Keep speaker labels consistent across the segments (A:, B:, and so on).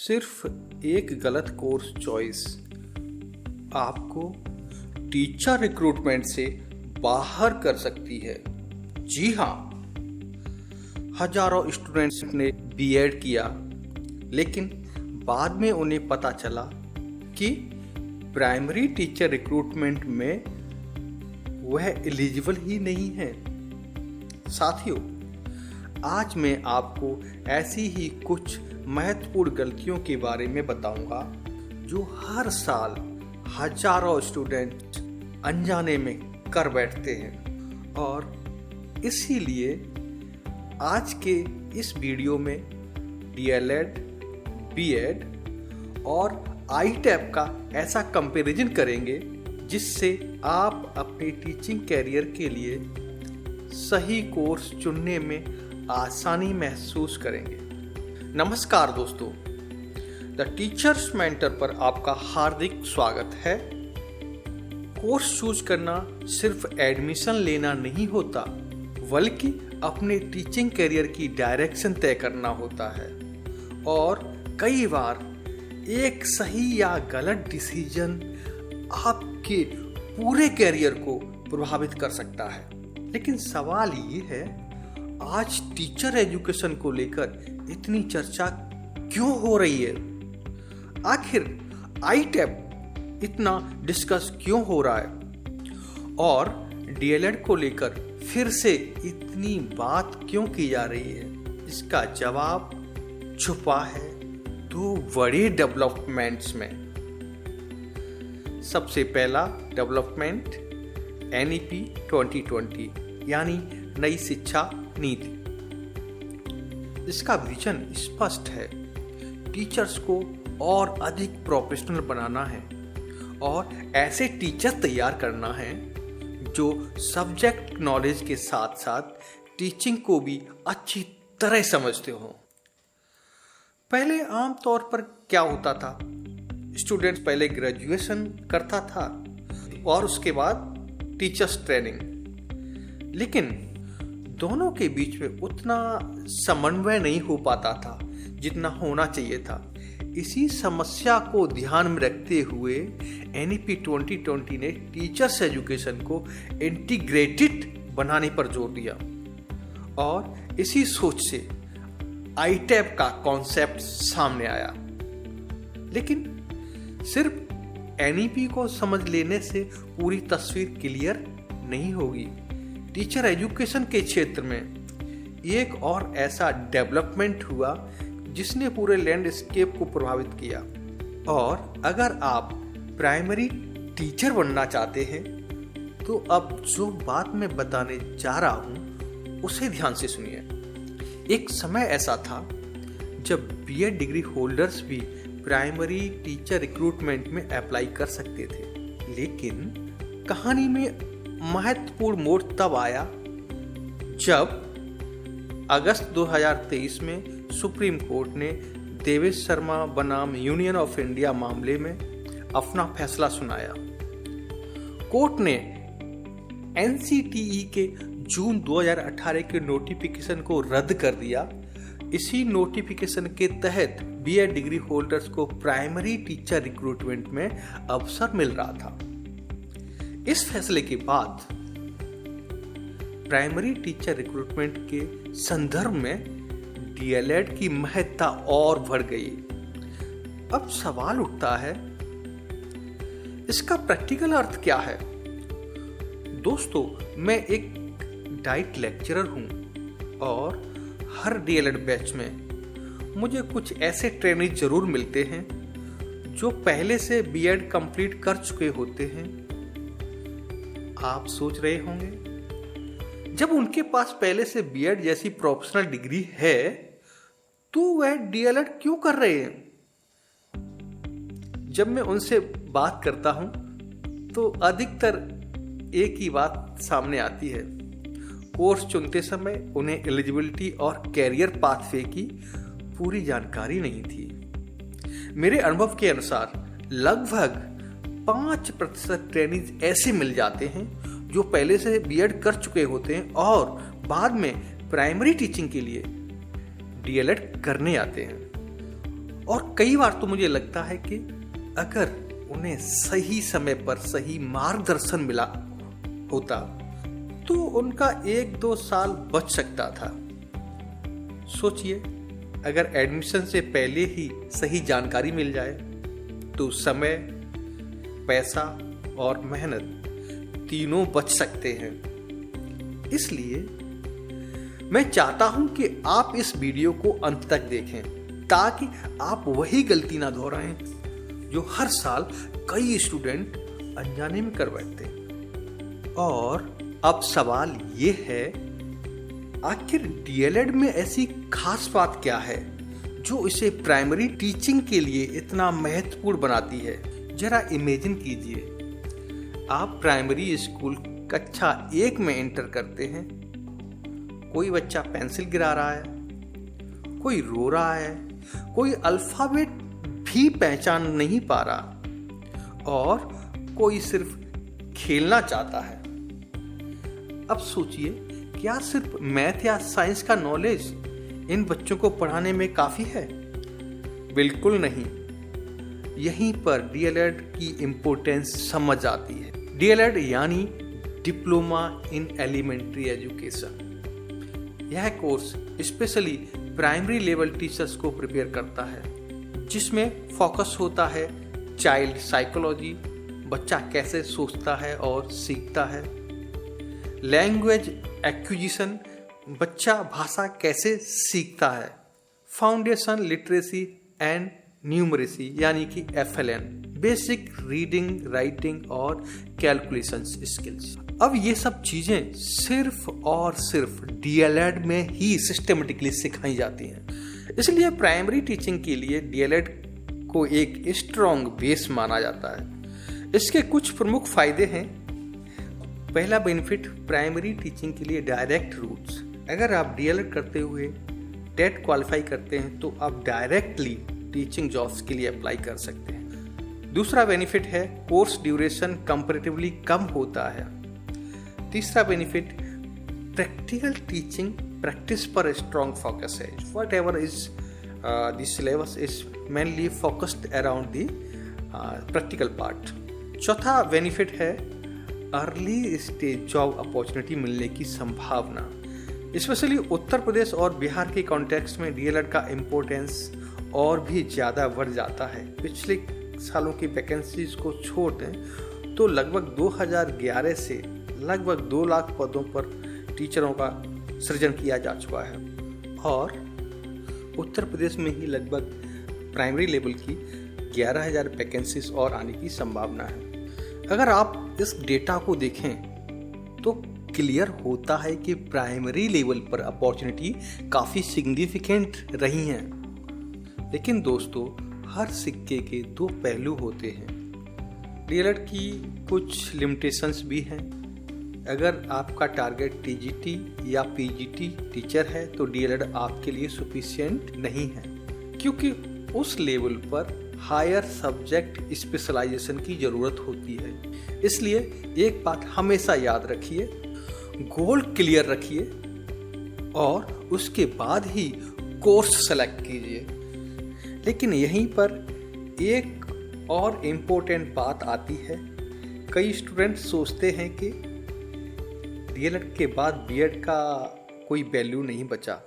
A: सिर्फ एक गलत कोर्स चॉइस आपको टीचर रिक्रूटमेंट से बाहर कर सकती है। जी हाँ, हजारों स्टूडेंट्स ने बीएड किया, लेकिन बाद में उन्हें पता चला कि प्राइमरी टीचर रिक्रूटमेंट में वह एलिजिबल ही नहीं है। साथियों, आज मैं आपको ऐसी ही कुछ महत्वपूर्ण गलतियों के बारे में बताऊंगा जो हर साल हजारों स्टूडेंट अनजाने में कर बैठते हैं। और इसीलिए आज के इस वीडियो में डीएलएड, बीएड और आईटैब का ऐसा कंपैरिजन करेंगे जिससे आप अपने टीचिंग कैरियर के लिए सही कोर्स चुनने में आसानी महसूस करेंगे। नमस्कार दोस्तों, द टीचर्स मेंटर पर आपका हार्दिक स्वागत है। कोर्स चूज करना सिर्फ एडमिशन लेना नहीं होता, बल्कि अपने टीचिंग कैरियर की डायरेक्शन तय करना होता है। और कई बार एक सही या गलत डिसीजन आपके पूरे कैरियर को प्रभावित कर सकता है। लेकिन सवाल ये है, आज टीचर एजुकेशन को लेकर इतनी चर्चा क्यों हो रही है? आखिर आईटैब इतना डिस्कस क्यों हो रहा है? और डीएलएड को लेकर फिर से इतनी बात क्यों की जा रही है? इसका जवाब छुपा है दो बड़े डेवलपमेंट्स में। सबसे पहला डेवलपमेंट एनईपी 2020 यानी नई शिक्षा नीति। इसका विजन स्पष्ट है, टीचर्स को और अधिक प्रोफेशनल बनाना है और ऐसे टीचर तैयार करना है जो सब्जेक्ट नॉलेज के साथ साथ टीचिंग को भी अच्छी तरह समझते हो। पहले आमतौर पर क्या होता था, स्टूडेंट्स पहले ग्रेजुएशन करता था और उसके बाद टीचर्स ट्रेनिंग, लेकिन दोनों के बीच में उतना समन्वय नहीं हो पाता था जितना होना चाहिए था। इसी समस्या को ध्यान में रखते हुए एनईपी 2020 ने टीचर्स एजुकेशन को इंटीग्रेटेड बनाने पर जोर दिया और इसी सोच से आईटैब का कॉन्सेप्ट सामने आया। लेकिन सिर्फ एनईपी को समझ लेने से पूरी तस्वीर क्लियर नहीं होगी। टीचर एजुकेशन के क्षेत्र में एक और ऐसा डेवलपमेंट हुआ जिसने पूरे लैंडस्केप को प्रभावित किया। और अगर आप प्राइमरी टीचर बनना चाहते हैं तो अब जो बात मैं बताने जा रहा हूं उसे ध्यान से सुनिए। एक समय ऐसा था जब बीएड डिग्री होल्डर्स भी प्राइमरी टीचर रिक्रूटमेंट में अप्लाई कर सकते थे, लेकिन कहानी में महत्वपूर्ण मोड़ तब आया जब अगस्त 2023 में सुप्रीम कोर्ट ने देवेश शर्मा बनाम यूनियन ऑफ इंडिया मामले में अपना फैसला सुनाया। कोर्ट ने एनसीटीई के जून 2018 के नोटिफिकेशन को रद्द कर दिया। इसी नोटिफिकेशन के तहत बीएड डिग्री होल्डर्स को प्राइमरी टीचर रिक्रूटमेंट में अवसर मिल रहा था। इस फैसले के बाद प्राइमरी टीचर रिक्रूटमेंट के संदर्भ में डीएलएड की महत्ता और बढ़ गई। अब सवाल उठता है, इसका प्रैक्टिकल अर्थ क्या है? दोस्तों, मैं एक डाइट लेक्चरर हूं और हर डीएलएड बैच में मुझे कुछ ऐसे ट्रेनिंग जरूर मिलते हैं जो पहले से बीएड कंप्लीट कर चुके होते हैं। आप सोच रहे होंगे, जब उनके पास पहले से बीएड जैसी प्रोफेशनल डिग्री है तो वह डीएलएड क्यों कर रहे हैं? जब मैं उनसे बात करता हूं तो अधिकतर एक ही बात सामने आती है, कोर्स चुनते समय उन्हें एलिजिबिलिटी और कैरियर पाथवे की पूरी जानकारी नहीं थी। मेरे अनुभव के अनुसार लगभग 5% ट्रेनिंग ऐसे मिल जाते हैं जो पहले से बीएड कर चुके होते हैं और बाद में प्राइमरी टीचिंग के लिए डीएलएड करने आते हैं। और कई बार तो मुझे लगता है कि अगर उन्हें सही समय पर सही मार्गदर्शन मिला होता तो उनका 1-2 साल बच सकता था। सोचिए, अगर एडमिशन से पहले ही सही जानकारी मिल जाए तो समय, पैसा और मेहनत तीनों बच सकते हैं। इसलिए मैं चाहता हूं कि आप इस वीडियो को अंत तक देखें ताकि आप वही गलती ना दोहराएं जो हर साल कई स्टूडेंट अनजाने में कर बैठते हैं। और अब सवाल ये है, आखिर डीएलएड में ऐसी खास बात क्या है जो इसे प्राइमरी टीचिंग के लिए इतना महत्वपूर्ण बनाती है? जरा इमेजिन कीजिए, आप प्राइमरी स्कूल कक्षा 1 में एंटर करते हैं। कोई बच्चा पेंसिल गिरा रहा है, कोई रो रहा है, कोई अल्फाबेट भी पहचान नहीं पा रहा और कोई सिर्फ खेलना चाहता है। अब सोचिए, क्या सिर्फ मैथ या साइंस का नॉलेज इन बच्चों को पढ़ाने में काफी है? बिल्कुल नहीं। यहीं पर डीएलएड की इम्पोर्टेंस समझ आती है। डीएलएड यानी डिप्लोमा इन एलिमेंट्री एजुकेशन। यह course specially primary level teachers को प्रिपेयर करता है, जिसमें फोकस होता है चाइल्ड साइकोलॉजी, बच्चा कैसे सोचता है और सीखता है, लैंग्वेज एक्विजिशन, बच्चा भाषा कैसे सीखता है, फाउंडेशन लिटरेसी एंड न्यूमरेसी यानी कि FLN, बेसिक रीडिंग, राइटिंग और कैलकुलेशन स्किल्स। अब ये सब चीजें सिर्फ और सिर्फ डीएलएड में ही सिस्टमेटिकली सिखाई जाती हैं। इसलिए प्राइमरी टीचिंग के लिए डीएलएड को एक स्ट्रॉन्ग बेस माना जाता है। इसके कुछ प्रमुख फायदे हैं। पहला बेनिफिट, प्राइमरी टीचिंग के लिए डायरेक्ट रूट्स। अगर आप डीएलएड करते हुए टेट क्वालिफाई करते हैं तो आप डायरेक्टली टीचिंग जॉब्स के लिए अप्लाई कर सकते हैं। दूसरा बेनिफिट है, कोर्स ड्यूरेशन कंपैरेटिवली कम होता है। तीसरा बेनिफिट, प्रैक्टिकल टीचिंग प्रैक्टिस पर स्ट्रॉन्ग फोकस है। What ever is the syllabus is mainly focused around the practical part. चौथा बेनिफिट है, अर्ली स्टेज जॉब अपॉर्चुनिटी मिलने की संभावना। स्पेशली उत्तर प्रदेश और बिहार के कॉन्टेक्स्ट में डीएलएड का इम्पोर्टेंस और भी ज़्यादा बढ़ जाता है। पिछले सालों की वैकेंसीज को छोड़ दें तो लगभग 2011 से लगभग 2 लाख पदों पर टीचरों का सृजन किया जा चुका है और उत्तर प्रदेश में ही लगभग प्राइमरी लेवल की 11,000 वैकेंसीज और आने की संभावना है। अगर आप इस डेटा को देखें तो क्लियर होता है कि प्राइमरी लेवल पर अपॉर्चुनिटी काफ़ी सिग्निफिकेंट रही हैं। लेकिन दोस्तों, हर सिक्के के 2 पहलू होते हैं। डीएलएड की कुछ लिमिटेशंस भी हैं। अगर आपका टारगेट टीजीटी या पीजीटी टीचर है तो डीएलएड आपके लिए सफिशिएंट नहीं है, क्योंकि उस लेवल पर हायर सब्जेक्ट स्पेशलाइजेशन की ज़रूरत होती है। इसलिए एक बात हमेशा याद रखिए, गोल क्लियर रखिए और उसके बाद ही कोर्स सेलेक्ट कीजिए। लेकिन यहीं पर एक और इम्पोर्टेंट बात आती है। कई स्टूडेंट सोचते हैं कि डीएलएड के बाद बीएड का कोई वैल्यू नहीं बचा,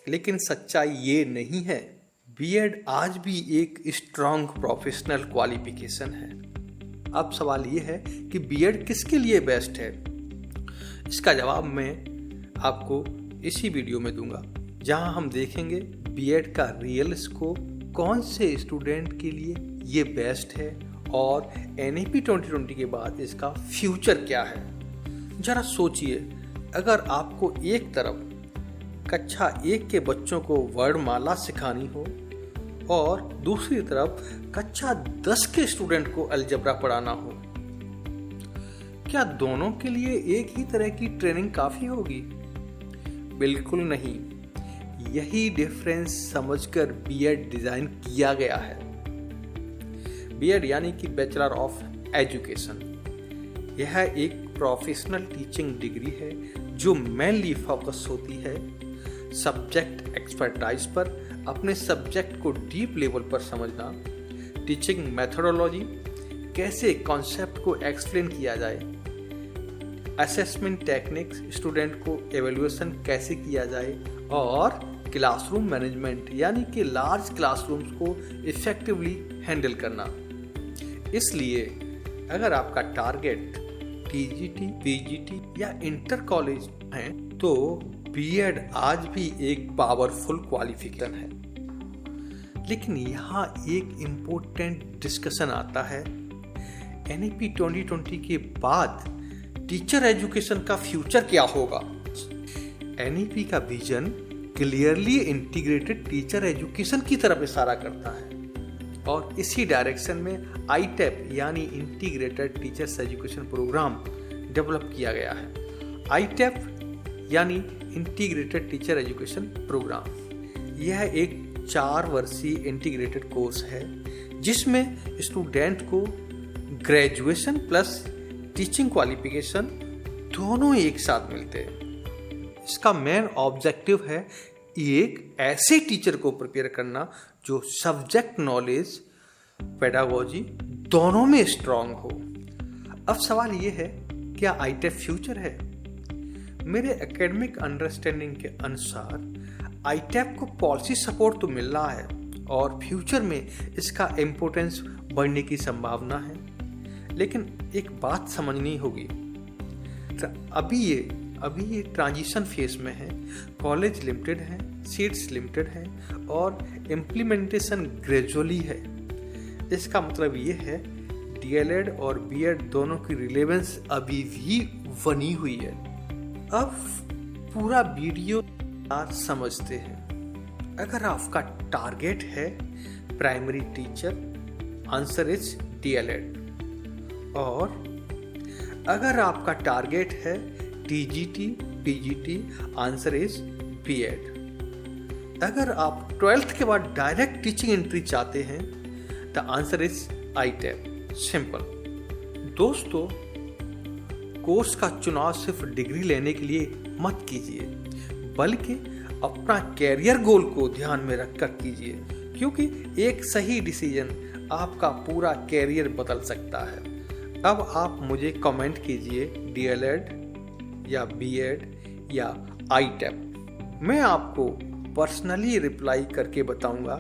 A: लेकिन सच्चाई ये नहीं है। बीएड आज भी एक स्ट्रॉन्ग प्रोफेशनल क्वालिफिकेशन है। अब सवाल ये है कि बीएड किसके लिए बेस्ट है? इसका जवाब मैं आपको इसी वीडियो में दूंगा, जहां हम देखेंगे बीएड का रियल स्कोप, कौन से स्टूडेंट के लिए ये बेस्ट है और एनईपी 2020 के बाद इसका फ्यूचर क्या है। जरा सोचिए, अगर आपको एक तरफ कक्षा 1 के बच्चों को वर्णमाला सिखानी हो और दूसरी तरफ कक्षा 10 के स्टूडेंट को अलजेब्रा पढ़ाना हो, क्या दोनों के लिए एक ही तरह की ट्रेनिंग काफ़ी होगी? बिल्कुल नहीं। यही डिफरेंस समझकर बीएड डिज़ाइन किया गया है। बीएड यानी कि बैचलर ऑफ एजुकेशन, यह एक प्रोफेशनल टीचिंग डिग्री है जो मेनली फोकस होती है सब्जेक्ट एक्सपर्टाइज पर, अपने सब्जेक्ट को डीप लेवल पर समझना, टीचिंग मेथोडोलॉजी, कैसे कॉन्सेप्ट को एक्सप्लेन किया जाए, असेसमेंट टेक्निक्स, स्टूडेंट को एवेल्युएशन कैसे किया जाए, और क्लासरूम मैनेजमेंट यानी कि लार्ज क्लासरूम्स को इफेक्टिवली हैंडल करना। इसलिए अगर आपका टारगेट टीजीटी, पीजीटी या इंटर कॉलेज है तो बीएड आज भी एक पावरफुल क्वालिफिकेशन है। लेकिन यहाँ एक इम्पोर्टेंट डिस्कशन आता है, एनईपी 2020 के बाद टीचर एजुकेशन का फ्यूचर क्या होगा। एनईपी का vision clearly integrated teacher education की तरफ इशारा करता है और इसी डायरेक्शन में आईटेप यानी integrated teachers education programme develop किया गया है। आईटेप यानी इंटीग्रेटेड टीचर एजुकेशन प्रोग्राम, यह एक 4 वर्षीय इंटीग्रेटेड कोर्स है जिसमें स्टूडेंट को ग्रेजुएशन प्लस टीचिंग क्वालिफिकेशन दोनों एक साथ मिलते हैं। इसका मेन ऑब्जेक्टिव है एक ऐसे टीचर को प्रिपेयर करना जो सब्जेक्ट नॉलेज, पेडागोजी दोनों में स्ट्रांग हो। अब सवाल ये है, क्या आईटेप फ्यूचर है? मेरे एकेडमिक अंडरस्टैंडिंग के अनुसार आईटेप को पॉलिसी सपोर्ट तो मिल रहा है और फ्यूचर में इसका इम्पोर्टेंस बढ़ने की संभावना है। लेकिन एक बात समझनी होगी, अभी ये ट्रांजिशन फेज में है, कॉलेज लिमिटेड है, सीट्स लिमिटेड है और इम्प्लीमेंटेशन ग्रेजुअली है। इसका मतलब ये है डीएलएड और बीएड दोनों की रिलेवेंस अभी भी बनी हुई है। अब पूरा वीडियो समझते हैं। अगर आपका टारगेट है primary teacher, answer is DElEd. और अगर आपका टारगेट है TGT, PGT, answer is BEd. अगर आप 12th के बाद डायरेक्ट टीचिंग एंट्री चाहते हैं द आंसर इज आईटेप। सिंपल। दोस्तों, कोर्स का चुनाव सिर्फ डिग्री लेने के लिए मत कीजिए, बल्कि अपना कैरियर गोल को ध्यान में रखकर कीजिए, क्योंकि एक सही डिसीजन आपका पूरा कैरियर बदल सकता है। अब आप मुझे कमेंट कीजिए डीएलएड या बीएड या आईटेप। मैं आपको पर्सनली रिप्लाई करके बताऊंगा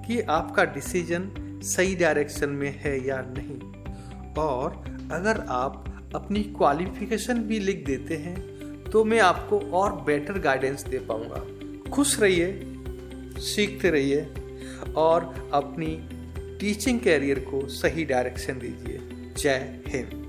A: कि आपका डिसीजन सही डायरेक्शन में है या नहीं। और अगर आप अपनी क्वालिफिकेशन भी लिख देते हैं तो मैं आपको और बेटर गाइडेंस दे पाऊंगा। खुश रहिए, सीखते रहिए और अपनी टीचिंग कैरियर को सही डायरेक्शन दीजिए। जय हिंद।